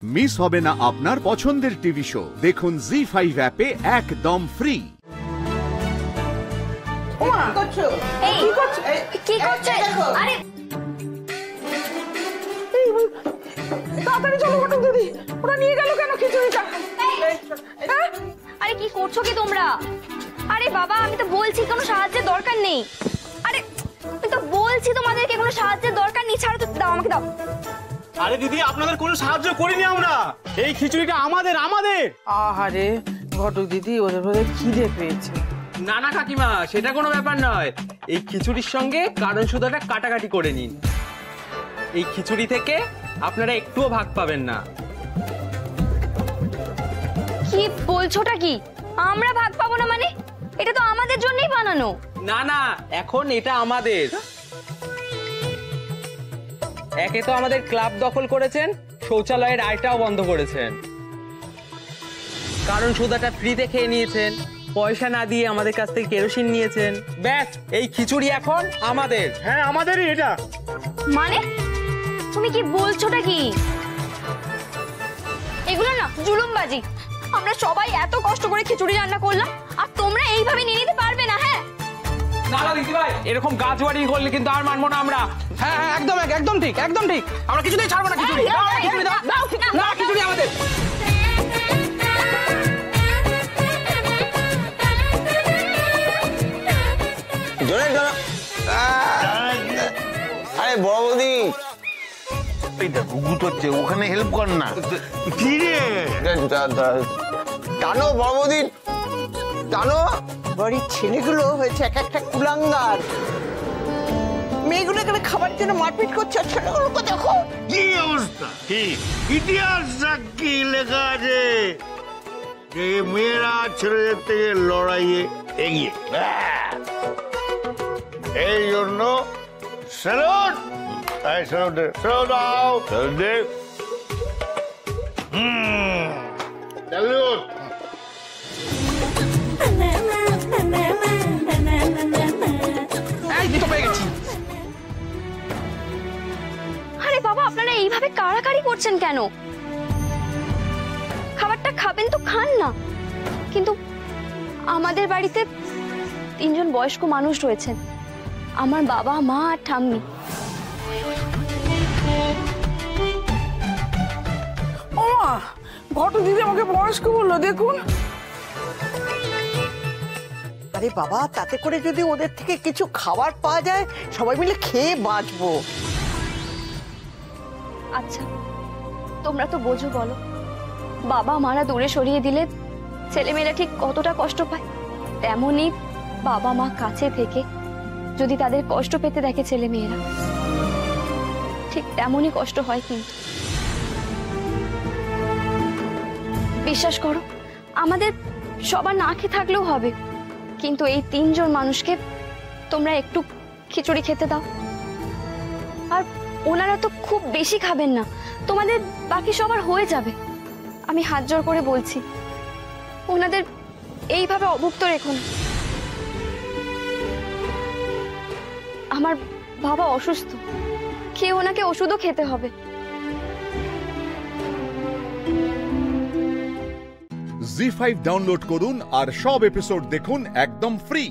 Miss হবে না আপনার পছন্দের টিভি শো। দেখুন জি5 অ্যাপে একদম ফ্রি। তাড়াতাড়ি চলো ঘটক দিদি, ওরা নিয়ে গেল কেন খিচুড়িটা? আরে কি করছো কি তোমরা? আরে বাবা আমি তো বলছি কোনো সাহায্যের দরকার নেই। আরে আমি তো বলছি তোমাদেরকে কোনো সাহায্যের দরকার নেই, ছাড়ো তো, দাও আমাকে দাও। আরে দিদি আপনাদের কোনো সাহায্য করিনি আমরা, এই খিচুড়িটা আমাদের। আহারে ঘটক দিদি, ওদের বোধহয় খিদে পেয়েছে। না না কাকিমা, সেটা কোনো ব্যাপার নয়। এই খিচুড়ির সঙ্গে কারণ সুদাটা কাটাকাটি করে নিন। এই খিচুড়ি থেকে আপনারা একটুও ভাগ পাবেন না। কি বলছোটা কি? আমরা ভাগ পাবো না মানে? এটা তো আমাদের জন্যই বানানো। না না, এখন এটা আমাদের। একে তো আমাদের ক্লাব দখল করেছেন, শৌচালয়ের আয়টাও বন্ধ করেছেন, কারণ সুদাটা ফ্রিতে খেয়ে নিয়েছেন, পয়সা না দিয়ে আমাদের কাছ থেকে কেরোসিন নিয়েছেন। ব্যাস, এই খিচুড়ি এখন আমাদের। হ্যাঁ আমাদেরই এটা। মানে তুমি কি বলছোটা কি? এগুলো না জুলুমবাজি। আমরা সবাই এত কষ্ট করে খিচুড়ি রান্না করলাম, আর তোমরা এইভাবে নিয়ে নিতে পারবে না? হ্যাঁ না না দিদি ভাই, এরকম গাছবাড়ি করলে কিন্তু আর মানবো না আমরা। হ্যাঁ হ্যাঁ, একদম একদম ঠিক, একদম ঠিক। আমরা কিছুতেই ছাড়বো না খিচুড়ি। খিচুড়ি দাও, না খিচুড়ি আমাদের। আরে বড় বৌদি, এইটা ঘুঘুট হচ্ছে, ওখানে হেল্প কর না। কি রে? টানো বড় বৌদি, টানো। বাড়ির ছেলেগুলো হয়েছে এক একটা কুলাঙ্গার। মেয়েগুলো এখানে খাবারের জন্য মারপিট করছে, আর ছেলেগুলোকে দেখো কি অবস্থা। কি ইতিহাসটা কি লেখা আছে যে মেয়েরা ছেলেদের থেকে লড়াইয়ে এগিয়ে। এই জন্য স্যালুট। তাই স্যালুট দে, স্যালুট দাও, স্যালুট দে। স্যালুট। এই দিকে পেয়ে গেছি। আরে বাবা আপনারা এইভাবে কাড়াকাড়ি করছেন কেন? খাবারটা খাবেন তো খান না। কিন্তু আমাদের বাড়িতে 3 জন বয়স্ক মানুষ রয়েছেন, আমার বাবা, মা আর ঠাম্মি। ও মা, ঘটক দিদি আমাকে বয়স্ক বললো, দেখুন। আরে বাবা, তাতে করে যদি ওদের থেকে কিছু খাবার পাওয়া যায়, সবাই মিলে খেয়ে বাঁচবো। আচ্ছা তোমরা তো বোঝো, বলো বাবা মারা দূরে সরিয়ে দিলে ছেলেমেয়েরা ঠিক কতটা কষ্ট পায়। তেমনি বাবা মা কাছে থেকে যদি তাদের কষ্ট পেতে দেখে ছেলেমেয়েরা, ঠিক তেমনই কষ্ট হয়। কিন্তু বিশ্বাস করো, আমাদের সবার না খেয়ে থাকলেও হবে, কিন্তু এই 3 জন মানুষকে তোমরা একটু খিচুড়ি খেতে দাও। আর ওনারা তো খুব বেশি খাবেন না, তোমাদের বাকি সবার হয়ে যাবে। আমি হাত জোড় করে বলছি, ওনাদের এইভাবে অভুক্ত রেখো না। আমার বাবা অসুস্থ, খেয়ে ওনাকে ওষুধও খেতে হবে। জি5 ডাউনলোড করুন আর সব এপিসোড দেখুন একদম ফ্রি।